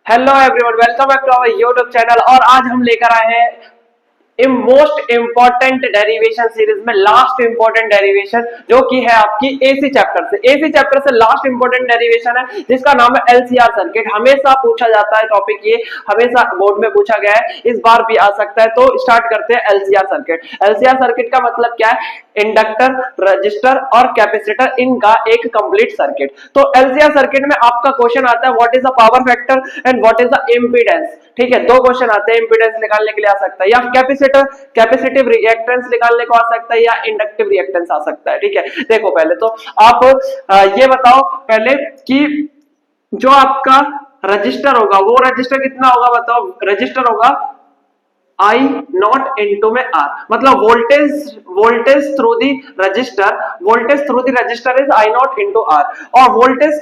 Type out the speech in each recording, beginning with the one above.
Hello everyone, welcome back to our YouTube channel. और आज हम लेकर आए हैं मोस्ट इंपॉर्टेंट डेरिवेशन सीरीज में लास्ट इंपॉर्टेंट डेरिवेशन, जो कि है आपकी एसी चैप्टर से। एसी चैप्टर से लास्ट इंपॉर्टेंट डेरिवेशन है जिसका नाम है एलसीआर सर्किट। हमेशा पूछा जाता है टॉपिक, ये हमेशा बोर्ड में पूछा गया है, इस बार भी आ सकता है। तो स्टार्ट करते हैं एलसीआर सर्किट। एलसीआर सर्किट का मतलब क्या है? इंडक्टर, रजिस्टर और कैपेसिटर, इनका एक कंप्लीट सर्किट। तो एलसीआर सर्किट में आपका क्वेश्चन आता है what is the power factor and what is the impedance. ठीक है, दो क्वेश्चन आते हैं। इंपीडेंस निकालने के लिए आ सकता है, या कैपेसिटर कैपेसिटिव रिएक्टेंस निकालने को आ सकता है, या इंडक्टिव रिएक्टेंस आ सकता है। ठीक है, देखो पहले तो आप ये बताओ पहले कि जो आपका रजिस्टर होगा वो रजिस्टर कितना होगा, बताओ। रजिस्टर होगा I नॉट इंटू में R, मतलब voltage through the register is I not into R, और voltage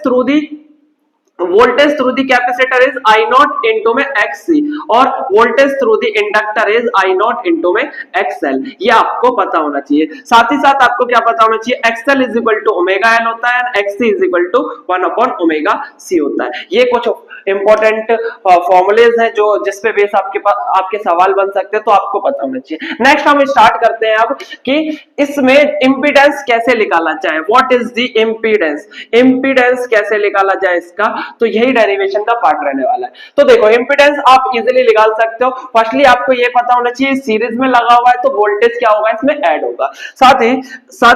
through the capacitor is I not into में XC, और voltage through the inductor is I not into में XL। ये आपको पता होना चाहिए। साथ ही साथ आपको क्या पता होना चाहिए? XL is equal to omega L होता है, XC is equal to 1 upon omega C होता है। ये कुछ इंपॉर्टेंट फॉर्मूलेज हैं जो जिसपे बेस आपके सवाल बन सकते हैं, तो आपको पता होना चाहिए। नेक्स्ट हम स्टार्ट करते हैं अब कि इसमें इंपीडेंस कैसे निकाला जाए। What is the impedance? Impedance कैसे निकाला जाए इसका, तो यही डेरिवेशन का पार्ट रहने वाला है। तो देखो, इंपीडेंस आप इजीली निकाल सकते हो। फर्स्टली आपको ये पता होना चाहिए सीरीज में लगा हुआ है तो वोल्टेज क्या होगा, इसमें ऐड होगा। साथ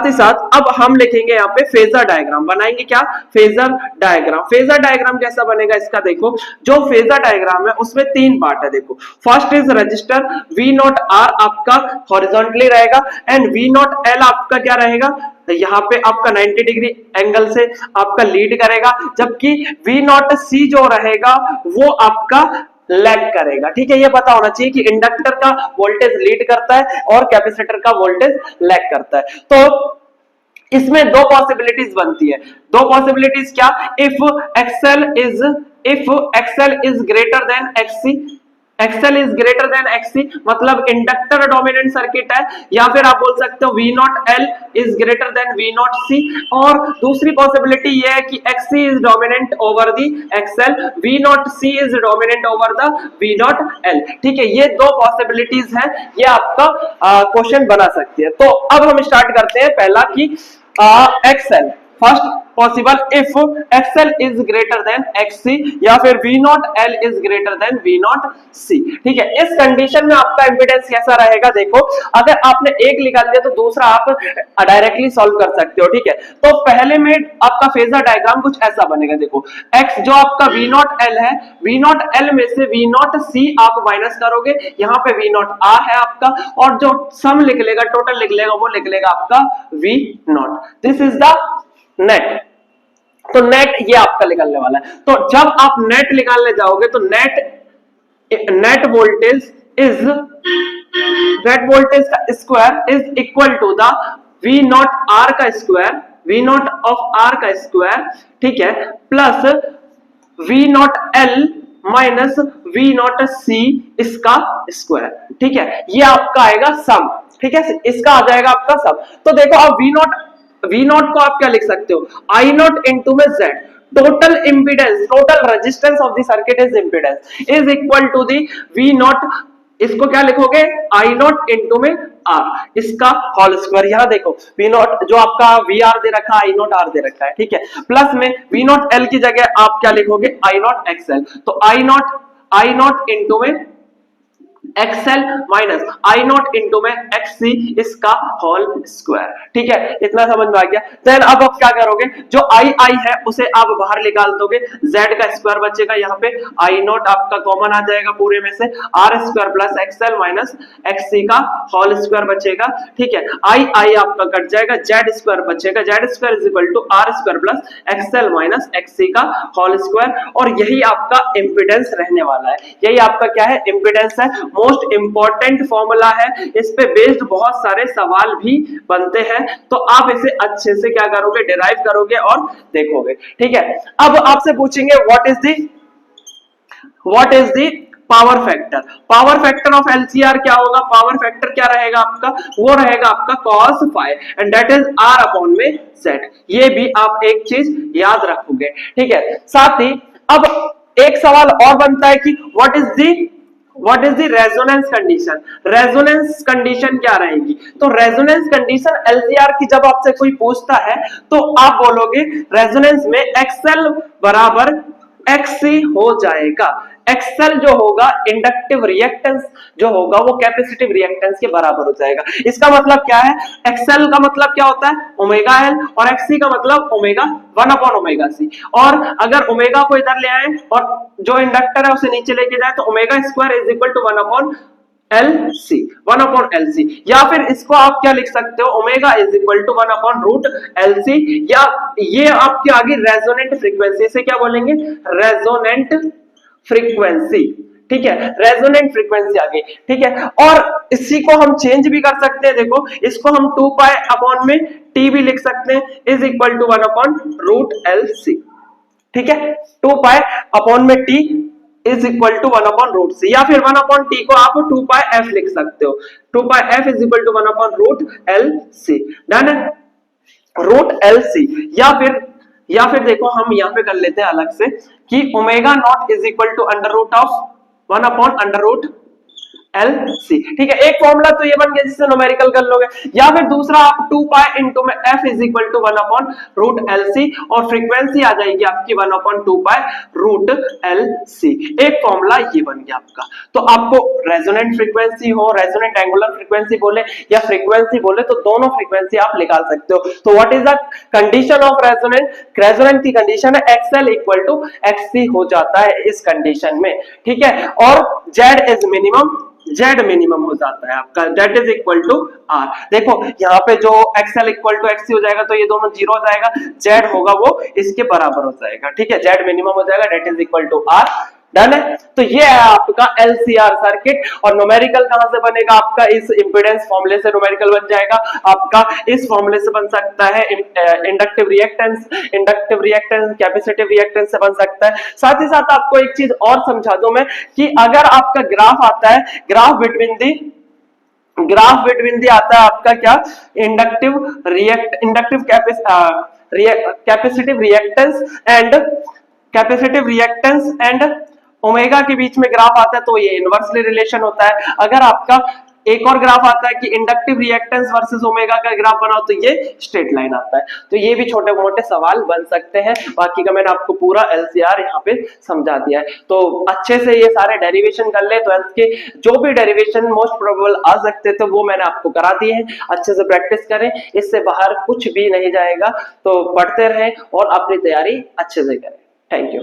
ही साथ अब हम लिखेंगे यहाँ पे फेजर डायग्राम बनाएंगे। क्या? Phasor diagram. फेजर डायग्राम कैसा बनेगा इसका देखो। जो फेजर डायग्राम है उसमें तीन पार्ट है। देखो, first is register V not R आपका हॉरिजॉन्टली रहेगा, एंड V नॉट L आपका क्या रहेगा, यहाँ पे आपका 90 डिग्री एंगल से आपका लीड करेगा, जबकि V नॉट C जो रहेगा वो आपका लैग करेगा। ठीक है, ये पता होना चाहिए कि इंडक्टर का वोल्टेज लीड करता है और कैपेसिटर का वोल्टेज लैग करता है। तो इसमें दो पॉसिबिलिटीज बनती है। दो पॉसिबिलिटीज क्या? If XL is greater then एक्ससी, XL is greater then एक्ससी मतलब इंडक्टर डोमिनेंट सर्किट है, या फिर आप बोल सकते हो V not L is greater than V not C, और दूसरी पॉसिबिलिटी ये है कि XC is dominant over the XL, V not C is dominant over the V not L. ठीक है, ये दो पॉसिबिलिटीज हैं, ये आपका क्वेश्चन बना सकती है। तो अब हम स्टार्ट करते हैं पहला कि XL. First possible if XL is greater then XC, या फिर V not L is greater then V not C। ठीक है, इस कंडीशन में आपका इंपीडेंस कैसा रहेगा? देखो, अगर आपने एक निकाल दिया तो दूसरा आप डायरेक्टली सॉल्व कर सकते हो। ठीक है, तो पहले में आपका फेजर डायग्राम कुछ ऐसा बनेगा। देखो, X जो आपका V नॉट L है, V नॉट L में से V नॉट C आप माइनस करोगे, यहाँ पे V नॉट R है आपका, और जो सम लिख लेगा, टोटल लिख लेगा, वो लिख लेगा आपका V not. This is the net. तो नेट ये आपका निकलने वाला है। तो जब आप नेट निकालने जाओगे तो नेट वोल्टेज का square is equal to the V not R का square, V not of R का स्क्वायर, ठीक है, plus V not L minus V not C इसका स्क्वायर। ठीक है, ये आपका आएगा सम। ठीक है, इसका आ जाएगा आपका सम। तो देखो, अब V नॉट को आप क्या लिख सकते हो? I नॉट इंटू में Z, total impedance, total resistance of the circuit is impedance, is equal to the V not, इसको क्या लिखोगे? I नॉट इंटू में R, इसका होल स्क्वायर। यहां देखो, V नॉट जो आपका VR दे रखा है, I नॉट R दे रखा है। ठीक है, प्लस में V नॉट L की जगह आप क्या लिखोगे? I not XL। तो I नॉट इंटू में XL minus I not into में XC इसका होल स्क्वायर। ठीक है, इतना समझ में आ गया। देन अब आप क्या करोगे? जो I है उसे आप बाहर निकाल दोगे, Z का स्क्वायर बचेगा, यहाँ पे I नॉट आपका कॉमन आ जाएगा पूरे में से, R square plus XL minus XC का होल स्क्वायर बचेगा। ठीक है, I आपका कट जाएगा, Z स्क्वायर बचेगा, Z square is equal to R square plus XL minus XC का होल स्क्वायर, और यही आपका इंपीडेंस रहने वाला है। यही आपका क्या है? इंपीडेंस है। मोस्ट इंपॉर्टेंट फॉर्मूला है, इस पे बेस्ड बहुत सारे सवाल भी बनते हैं, तो आप इसे अच्छे से क्या करोगे? डिराइव करोगे और देखोगे। ठीक है, अब आपसे पूछेंगे what is the power factor. Power factor of LCR क्या होगा? पावर फैक्टर क्या रहेगा आपका? वो रहेगा आपका cos phi, and that is R upon में Z। ये भी आप एक चीज याद रखोगे। ठीक है, साथ ही अब एक सवाल और बनता है कि what is the resonance condition. Resonance condition क्या रहेगी? तो रेजोनेंस कंडीशन एलसीआर की जब आपसे कोई पूछता है तो आप बोलोगे रेजोनेंस में एक्सएल बराबर एक्ससी हो जाएगा। एक्सएल जो होगा इंडक्टिव रिएक्टेंस जो होगा वो कैपेसिटिव रिएक्टेंस के बराबर हो जाएगा। इसका मतलब क्या है? एक्सएल का मतलब क्या होता है? ओमेगा एल, और एक्ससी का मतलब ओमेगा 1 अपॉन ओमेगा सी। और अगर ओमेगा को इधर ले आए और जो इंडक्टर है उसे नीचे लेके जाए तो omega square is equal to 1 upon one upon L C. या फिर इसको आप क्या लिख सकते हो? Omega is equal to 1 upon root L C. या ये आपके आगे रेजोनेंट फ्रीक्वेंसी से क्या बोलेंगे? Resonant frequency. ठीक है, रेजोनेंट फ्रीक्वेंसी आ गई। ठीक है, और इसी को हम चेंज भी कर सकते हैं। देखो इसको हम 2 पाई अपॉन में टी भी लिख सकते हैं is equal to 1 upon root L C. ठीक है, 2 पाई अपॉन में T is equal to 1 upon root C. या फिर 1 अपॉन टी को आप 2 पाई एफ लिख सकते हो। 2 pi F is equal to 1 upon root L C. Done है, रूट एल सी। या फिर देखो हम यहाँ पे कर लेते हैं अलग से कि omega not is equal to under root of 1 upon under root L C. ठीक है, एक फॉर्मूला तो ये बन गया जिससे न्यूमेरिकल कर लोगे। या फिर दूसरा आप 2 पाई इंटू में F is equal to 1 upon root L C, और फ्रीक्वेंसी आ जाएगी आपकी 1 upon 2 pi root L C. एक फॉर्मूला ये बन गया आपका। तो आपको रेजोनेंट फ्रीक्वेंसी हो, रेजोनेंट एंगुलर फ्रीक्वेंसी बोले या फ्रीक्वेंसी बोले, तो दोनों फ्रीक्वेंसी आप निकाल सकते हो। तो what is the condition of resonant? Resonant की कंडीशन है एक्सएल इक्वल टू एक्ससी हो जाता है इस कंडीशन में। ठीक है, और Z is minimum, Z minimum हो जाता है आपका, Z is equal to R. देखो यहाँ पे जो एक्सएल इक्वल टू एक्ससी हो जाएगा तो ये दोनों जीरो हो जाएगा, जेड होगा वो इसके बराबर हो जाएगा। ठीक है, जेड मिनिमम हो जाएगा, that is equal to R. Done है, तो ये है आपका एलसीआर सर्किट। और न्यूमेरिकल कहां से बनेगा आपका? इस इंपेडेंस फॉर्मूले से न्यूमेरिकल बन जाएगा आपका। इस फॉर्मूले से बन सकता है इंडक्टिव रिएक्टेंस कैपेसिटिव रिएक्टेंस से बन सकता है। साथ ही साथ आपको एक चीज और समझा दूं मैं कि अगर आपका ग्राफ आता है, ग्राफ बिटवीन दी आता है आपका क्या? कैपेसिटिव रिएक्टेंस एंड ओमेगा के बीच में ग्राफ आता है तो ये इनवर्सली रिलेशन होता है। अगर आपका एक और ग्राफ आता है कि इंडक्टिव रिएक्टेंस वर्सेस ओमेगा का ग्राफ बनाओ तो ये स्ट्रेट लाइन आता है। तो ये भी छोटे मोटे सवाल बन सकते हैं। बाकी का मैंने आपको पूरा एलसीआर यहाँ पे समझा दिया है। तो अच्छे से ये सारे डेरिवेशन कर ले, 12th के जो भी डेरिवेशन मोस्ट प्रोबेबल आ सकते थे वो मैंने आपको करा दिए हैं। अच्छे से प्रैक्टिस करें, इससे बाहर कुछ भी नहीं जाएगा। तो पढ़ते रहें और अपनी तैयारी अच्छे से करें। Thank you.